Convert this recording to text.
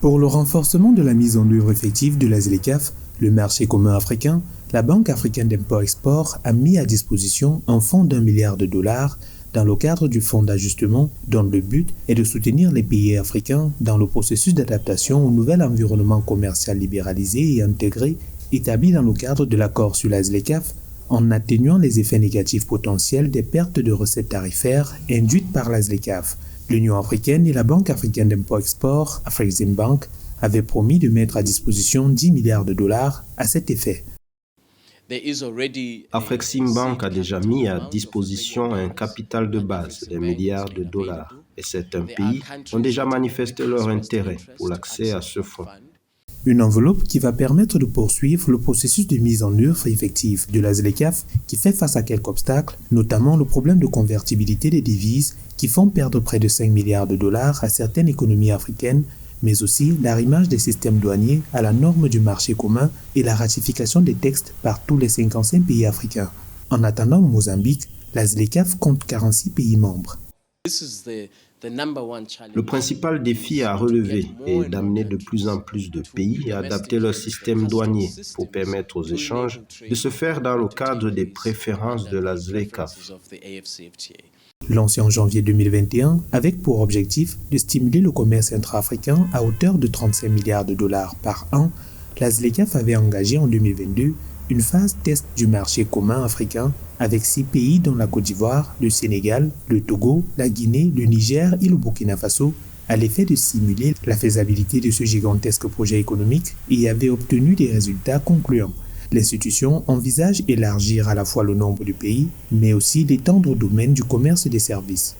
Pour le renforcement de la mise en œuvre effective de la ZLECAf, le marché commun africain, la Banque africaine d'import-export a mis à disposition un fonds d'1 milliard de dollars dans le cadre du fonds d'ajustement dont le but est de soutenir les pays africains dans le processus d'adaptation au nouvel environnement commercial libéralisé et intégré établi dans le cadre de l'accord sur la ZLECAf en atténuant les effets négatifs potentiels des pertes de recettes tarifaires induites par la ZLECAf. L'Union africaine et la Banque africaine d'import-export, Afreximbank, avaient promis de mettre à disposition 10 milliards de dollars à cet effet. Afreximbank a déjà mis à disposition un capital de base d'1 milliard de dollars et certains pays ont déjà manifesté leur intérêt pour l'accès à ce fonds. Une enveloppe qui va permettre de poursuivre le processus de mise en œuvre effective de la ZLECAf qui fait face à quelques obstacles, notamment le problème de convertibilité des devises qui font perdre près de 5 milliards de dollars à certaines économies africaines, mais aussi l'arrimage des systèmes douaniers à la norme du marché commun et la ratification des textes par tous les 55 pays africains. En attendant Mozambique, la ZLECAf compte 46 pays membres. Le principal défi à relever est d'amener de plus en plus de pays à adapter leur système douanier pour permettre aux échanges de se faire dans le cadre des préférences de la ZLECAf. Lancé en janvier 2021 avec pour objectif de stimuler le commerce intra-africain à hauteur de 35 milliards de dollars par an, la ZLECAf avait engagé en 2022 une phase test du marché commun africain avec 6 pays dont la Côte d'Ivoire, le Sénégal, le Togo, la Guinée, le Niger et le Burkina Faso, à l'effet de simuler la faisabilité de ce gigantesque projet économique et avait obtenu des résultats concluants. L'institution envisage élargir à la fois le nombre de pays, mais aussi d'étendre au domaine du commerce et des services.